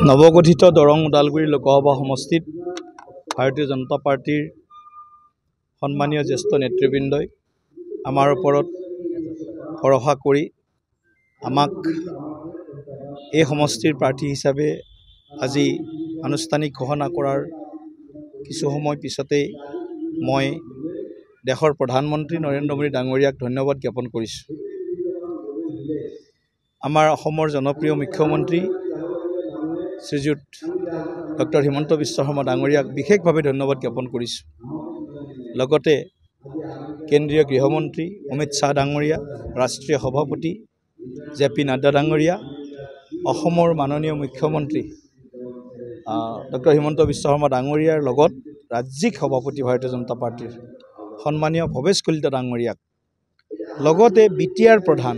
নৱগঠিত দৰং ওদালগুৰি লোকসভা সমষ্টিত ভাৰতীয় জনতা পাৰ্টিৰ সন্মানীয় জ্যেষ্ঠ নেতৃবৃন্দই আমাৰ ওপৰত ভৰসা কৰি আমাক এই সমষ্টিৰ প্ৰাৰ্থী হিচাপে আজি আনুষ্ঠানিক ঘোষণা কৰাৰ কিছু সময় পিছতেই মই দেশৰ প্ৰধানমন্ত্ৰী নৰেন্দ্ৰ মোদী ডাঙৰীয়াক ধন্যবাদ জ্ঞাপন কৰিছোঁ। আমাৰ অসমৰ জনপ্ৰিয় মুখ্যমন্ত্ৰী শ্ৰীযুত ডক্টৰ হিমন্ত বিশ্ব শৰ্মা ডাঙৰীয়াক বিশেষভাৱে ধন্যবাদ জ্ঞাপন কৰিছোঁ। লগতে কেন্দ্ৰীয় গৃহমন্ত্ৰী অমিত শ্বাহ ডাঙৰীয়া, ৰাষ্ট্ৰীয় সভাপতি জে.পি. নাড্ডা ডাঙৰীয়া, অসমৰ মাননীয় মুখ্যমন্ত্ৰী ডক্টৰ হিমন্ত বিশ্ব শৰ্মা ডাঙৰীয়াৰ লগত ৰাজ্যিক সভাপতি ভাৰতীয় জনতা পাৰ্টিৰ সন্মানীয় ভৱেশ কলিতা ডাঙৰীয়াক, লগতে বিটিআৰ প্ৰধান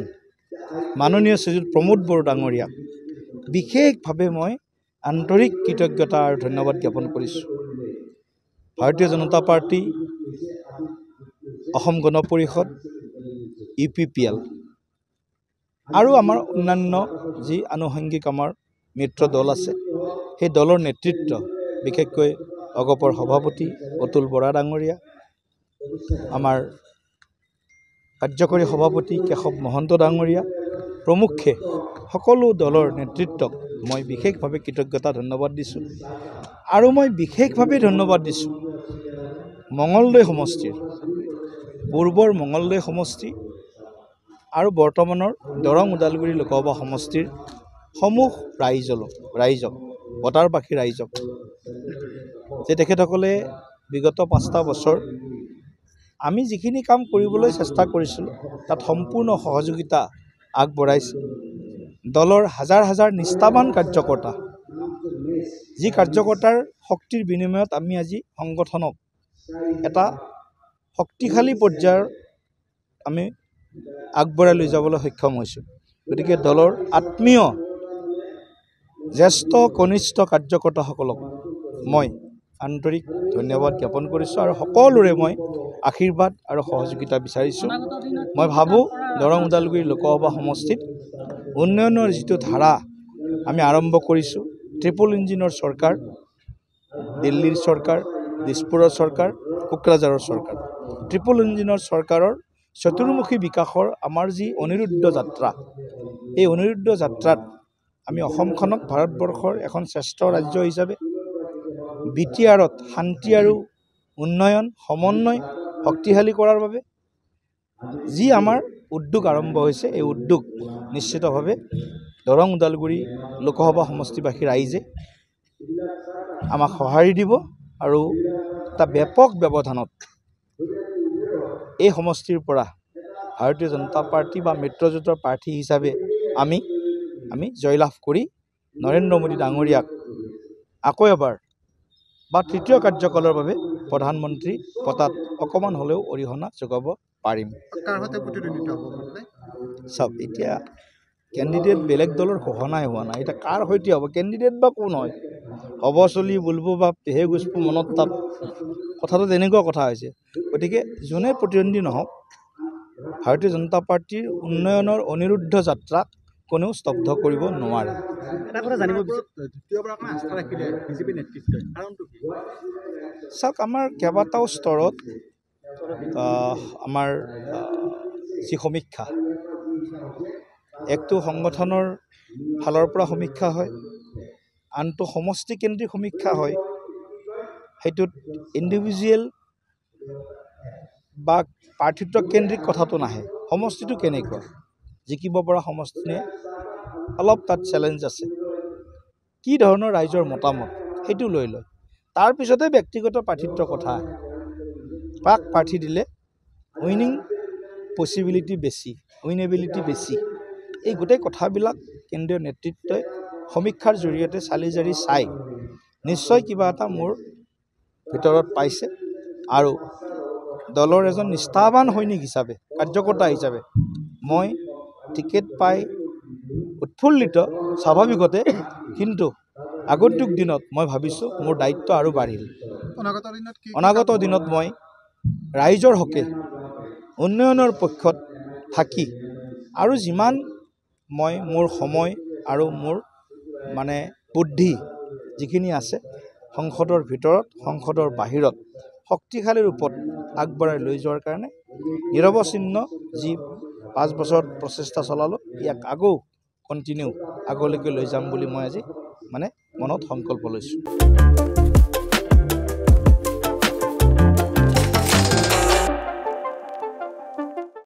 মাননীয় শ্ৰীযুত প্ৰমোদ বড়ো ডাঙৰীয়াক বিশেষভাৱে মই আন্তৰিক কৃতজ্ঞতা আৰু ধন্যবাদ জ্ঞাপন কৰিছোঁ। ভাৰতীয় জনতা পাৰ্টি, অসম গণ পৰিষদ, UPPL আৰু আমাৰ অন্যান্য যি আনুষংগিক আমাৰ মিত্ৰ দল আছে, সেই দলৰ নেতৃত্ব বিশেষকৈ অগপৰ সভাপতি অতুল বৰা ডাঙৰীয়া, আমাৰ কাৰ্যকৰী সভাপতি কেশৱ মহন্ত ডাঙৰীয়া প্ৰমুখ্যে সকলো দলৰ নেতৃত্বক মই বিশেষভাৱে কৃতজ্ঞতা ধন্যবাদ দিছোঁ। আৰু মই বিশেষভাৱে ধন্যবাদ দিছোঁ মঙলদৈ সমষ্টিৰ, পূৰ্বৰ মঙলদৈ সমষ্টি আৰু বৰ্তমানৰ দৰং ওদালগুৰি লোকসভা সমষ্টিৰ সমূহ ৰাইজক বটাৰবাসী ৰাইজক, যে তেখেতসকলে বিগত 5টা বছৰ আমি যিখিনি কাম কৰিবলৈ চেষ্টা কৰিছিলোঁ তাত সম্পূৰ্ণ সহযোগিতা আগবঢ়াইছে। দলৰ হাজাৰ হাজাৰ নিষ্ঠাবান কাৰ্যকৰ্তা, যি কাৰ্যকৰ্তাৰ শক্তিৰ বিনিময়ত আমি আজি সংগঠনক এটা শক্তিশালী পৰ্যায়ৰ আমি আগবঢ়াই লৈ যাবলৈ সক্ষম হৈছোঁ। গতিকে দলৰ আত্মীয় জ্যেষ্ঠ কনিষ্ঠ কাৰ্যকৰ্তাসকলক মই আন্তৰিক ধন্যবাদ জ্ঞাপন কৰিছোঁ আৰু সকলোৰে মই আশীৰ্বাদ আৰু সহযোগিতা বিচাৰিছোঁ। মই ভাবোঁ দৰং ওদালগুৰি লোকসভা সমষ্টিত উন্নয়নৰ যিটো ধাৰা আমি আৰম্ভ কৰিছোঁ, ট্ৰিপল ইঞ্জিনৰ চৰকাৰ, দিল্লীৰ চৰকাৰ, দিছপুৰৰ চৰকাৰ, কোকৰাঝাৰৰ চৰকাৰ, ট্ৰিপল ইঞ্জিনৰ চৰকাৰৰ চতুৰ্মুখী বিকাশৰ আমাৰ যি অনিৰুদ্ধ যাত্ৰা, এই অনিৰুদ্ধ যাত্ৰাত আমি অসমখনক ভাৰতবৰ্ষৰ এখন শ্ৰেষ্ঠ ৰাজ্য হিচাপে বিটিআৰত শান্তি আৰু উন্নয়ন সমন্বয় শক্তিশালী কৰাৰ বাবে যি আমাৰ উদ্যোগ আৰম্ভ হৈছে, এই উদ্যোগ নিশ্চিতভাৱে দৰং ওদালগুৰি লোকসভা সমষ্টিবাসী ৰাইজে আমাক সঁহাৰি দিব আৰু এটা ব্যাপক ব্যৱধানত এই সমষ্টিৰ পৰা ভাৰতীয় জনতা পাৰ্টি বা মিত্ৰজোঁটৰ প্ৰাৰ্থী হিচাপে আমি জয়লাভ কৰি নৰেন্দ্ৰ মোদী ডাঙৰীয়াক আকৌ এবাৰ বা তৃতীয় কাৰ্যকালৰ বাবে প্ৰধানমন্ত্ৰী পতাত অকণমান হ'লেও অৰিহণা যোগাব পাৰিম। চাওক, এতিয়া কেণ্ডিডেট বেলেগ দলৰ ঘোষণাই হোৱা নাই, এতিয়া কাৰ সৈতে হ'ব, কেণ্ডিডেট বা কোন হয়, হ'ব চলি বুলবো বা পেহে গুচপো মনত তাত, কথাটো তেনেকুৱা কথা হৈছে। গতিকে যোনে প্ৰতিদ্বন্দ্বী নহওক, ভাৰতীয় জনতা পাৰ্টিৰ উন্নয়নৰ অনিৰুদ্ধ যাত্ৰাক কোনেও স্তব্ধ কৰিব নোৱাৰে। এটা কথা জানিব চাওক, আমাৰ কেইবাটাও স্তৰত আমাৰ যি সমীক্ষা, একটো সংগঠনৰ ফালৰ পৰা সমীক্ষা হয়, আনটো সমষ্টিকেন্দ্ৰিক সমীক্ষা হয়। সেইটোত ইণ্ডিভিজুৱেল বা প্ৰাৰ্থিত্বকেন্দ্ৰিক কথাটো নাহে, সমষ্টিটো কেনেকুৱা, জিকিব পৰা সমষ্টিয়ে অলপ তাত চেলেঞ্জ আছে, কি ধৰণৰ ৰাইজৰ মতামত সেইটো লৈ লয়। তাৰপিছতে ব্যক্তিগত প্ৰাৰ্থিত্বৰ কথা, কাক প্ৰাৰ্থী দিলে উইনিং পচিবিলিটি বেছি, উইনেবিলিটি বেছি, এই গোটেই কথাবিলাক কেন্দ্ৰীয় নেতৃত্বই সমীক্ষাৰ জৰিয়তে চালি জাৰি চাই নিশ্চয় কিবা এটা মোৰ ভিতৰত পাইছে। আৰু দলৰ এজন নিষ্ঠাবান সৈনিক হিচাপে, কাৰ্যকৰ্তা হিচাপে মই টিকেট পাই উৎফুল্লিত স্বাভাৱিকতে, কিন্তু আগন্তুক দিনত মই ভাবিছোঁ মোৰ দায়িত্ব আৰু বাঢ়িল। অনাগত দিনত মই ৰাইজৰ হকে উন্নয়নৰ পক্ষত থাকি আৰু যিমান মই মোৰ সময় আৰু মোৰ মানে বুদ্ধি যিখিনি আছে সংসদৰ ভিতৰত সংসদৰ বাহিৰত শক্তিশালী ৰূপত আগবঢ়াই লৈ যোৱাৰ কাৰণে নিৰৱচ্ছিন্ন যি 5 বছৰত প্ৰচেষ্টা চলালোঁ ইয়াক আগলৈকে লৈ যাম বুলি মই আজি মানে মনত সংকল্প লৈছোঁ।